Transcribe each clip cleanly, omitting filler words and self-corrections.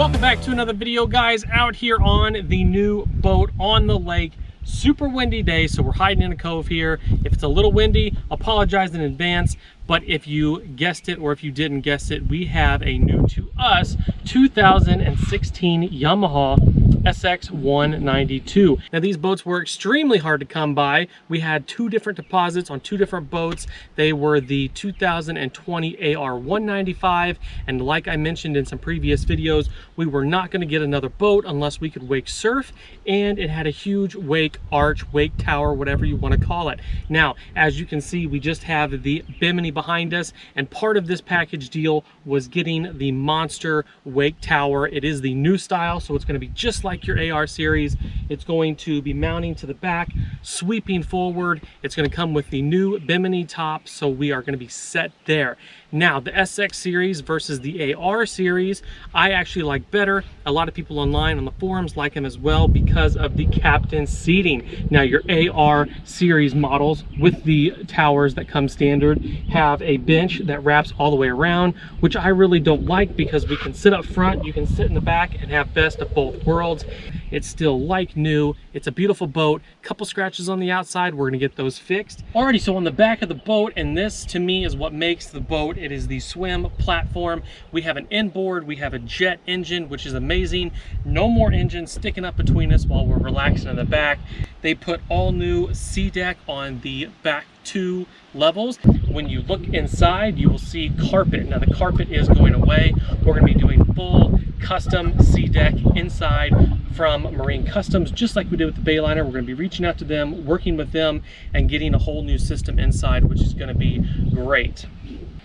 Welcome back to another video, guys. Out here on the new boat on the lake. Super windy day, so we're hiding in a cove here. If it's a little windy, apologize in advance. But if you guessed it or if you didn't guess it, we have a new to us 2016 Yamaha Sx192. Now these boats were extremely hard to come by. We had two different deposits on two different boats. They were the 2020 AR195, and like I mentioned in some previous videos, we were not going to get another boat unless we could wake surf, and it had a huge wake arch, wake tower, whatever you want to call it. Now, as you can see, we just have the bimini behind us, and part of this package deal was getting the monster wake tower. It is the new style, so it's going to be just like your AR series. It's going to be mounting to the back, sweeping forward. It's going to come with the new bimini top, so we are going to be set there. Now, the SX series versus the AR series, I actually like better. A lot of people online on the forums like them as well because of the captain seating. Now, your AR series models with the towers that come standard have a bench that wraps all the way around, which I really don't like because we can sit up front, you can sit in the back and have best of both worlds. It's still like new. It's a beautiful boat. Couple scratches on the outside. We're gonna get those fixed. Alrighty, so on the back of the boat, and this to me is what makes the boat, it is the swim platform. We have an inboard, we have a jet engine, which is amazing. No more engine sticking up between us while we're relaxing in the back. They put all new sea deck on the back two levels. When you look inside, you will see carpet. Now the carpet is going away. We're gonna be doing full custom sea deck inside from Marine Customs, just like we did with the Bayliner. We're going to be reaching out to them, working with them, and getting a whole new system inside, which is going to be great.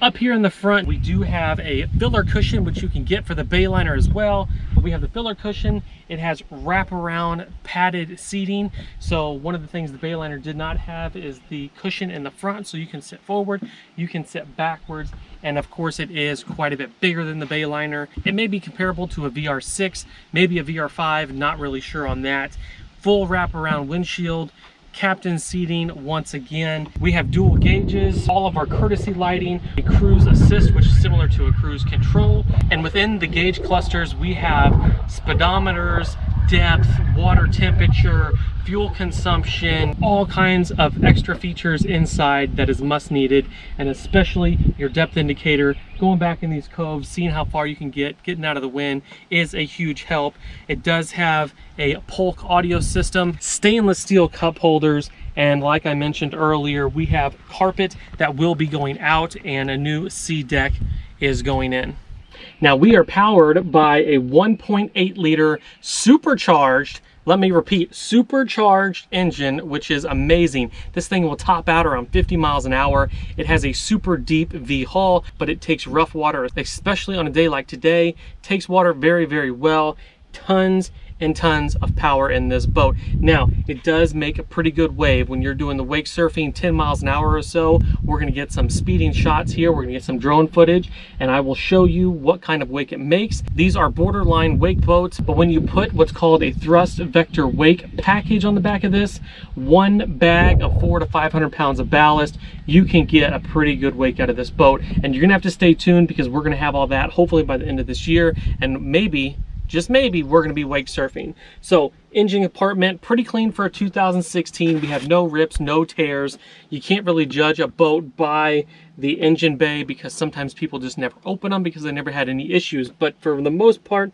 Up here in the front, we do have a filler cushion, which you can get for the Bayliner as well. But we have the filler cushion. It has wraparound padded seating. So one of the things the Bayliner did not have is the cushion in the front, so you can sit forward, you can sit backwards, and of course it is quite a bit bigger than the Bayliner. It may be comparable to a VR6, maybe a VR5, not really sure on that. Full wraparound windshield, captain seating once again. We have dual gauges, all of our courtesy lighting, a cruise assist, which is similar to a cruise control. And within the gauge clusters, we have speedometers, depth, water temperature, fuel consumption, all kinds of extra features inside that is must needed, and especially your depth indicator. Going back in these coves, seeing how far you can get, getting out of the wind is a huge help. It does have a Polk audio system, stainless steel cup holders, and like I mentioned earlier, we have carpet that will be going out and a new sea deck is going in. Now we are powered by a 1.8 liter supercharged, let me repeat, supercharged engine, which is amazing. This thing will top out around 50 miles an hour. It has a super deep V hull, but it takes rough water, especially on a day like today. Takes water very, very well. Tons and tons of power in this boat. Now, it does make a pretty good wave when you're doing the wake surfing 10 miles an hour or so. We're gonna get some speeding shots here. We're gonna get some drone footage, and I will show you what kind of wake it makes. These are borderline wake boats, but when you put what's called a thrust vector wake package on the back of this, one bag of 400 to 500 pounds of ballast, you can get a pretty good wake out of this boat. And you're gonna have to stay tuned because we're gonna have all that hopefully by the end of this year, and maybe, just maybe, we're going to be wake surfing. So engine compartment, pretty clean for a 2016. We have no rips, no tears. You can't really judge a boat by the engine bay because sometimes people just never open them because they never had any issues. But for the most part,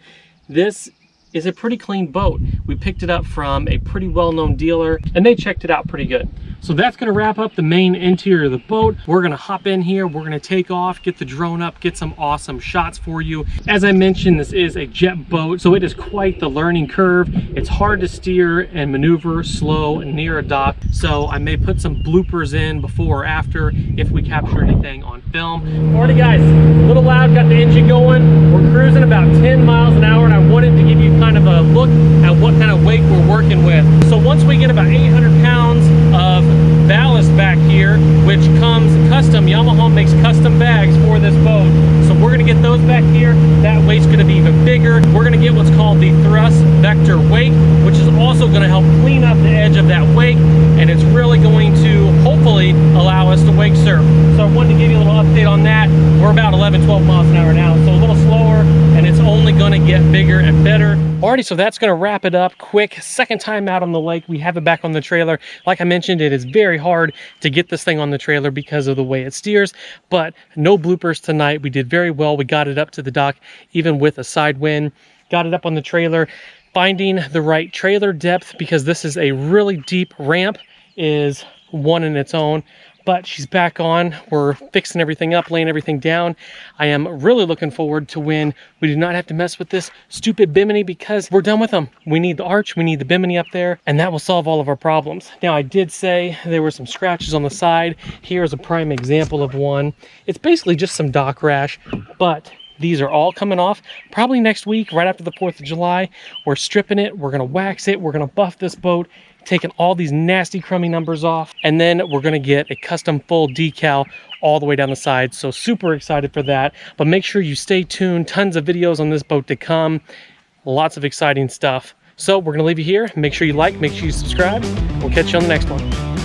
this is a pretty clean boat. We picked it up from a pretty well-known dealer and they checked it out pretty good. So that's going to wrap up the main interior of the boat. We're going to hop in here, we're going to take off, get the drone up, get some awesome shots for you. As I mentioned, this is a jet boat, so it is quite the learning curve. It's hard to steer and maneuver slow near a dock, so I may put some bloopers in before or after if we capture anything on film. Alrighty guys, a little loud, got the engine going. We're cruising about 10 miles an hour, and I wanted to give you kind of a look at what kind of wake we're working with. So once we get about 800 pounds of ballast back here, which comes custom, Yamaha makes custom bags for this boat, so we're going to get those back here. That weight's going to be even bigger. We're going to get what's called the thrust vector wake, which is also going to help clean up the edge of that wake, and it's really going to hopefully allow us to wake surf. So I wanted to give you a little update on that. We're about 11-12 miles an hour now, so a little slower, and it's only going to get bigger and better. Alrighty, so that's gonna wrap it up. Quick, second time out on the lake. We have it back on the trailer. Like I mentioned, it is very hard to get this thing on the trailer because of the way it steers, but no bloopers tonight. We did very well. We got it up to the dock, even with a side wind. Got it up on the trailer. Finding the right trailer depth, because this is a really deep ramp, is one in its own. But she's back on. We're fixing everything up, laying everything down. I am really looking forward to when we do not have to mess with this stupid bimini, because we're done with them. We need the arch, we need the bimini up there, and that will solve all of our problems. Now, I did say there were some scratches on the side. Here's a prime example of one. It's basically just some dock rash, but these are all coming off probably next week, right after the 4th of July. We're stripping it, we're gonna wax it, we're gonna buff this boat, taking all these nasty crummy numbers off, and then we're gonna get a custom full decal all the way down the side. So super excited for that. But make sure you stay tuned. Tons of videos on this boat to come. Lots of exciting stuff. So we're gonna leave you here. Make sure you like, make sure you subscribe. We'll catch you on the next one.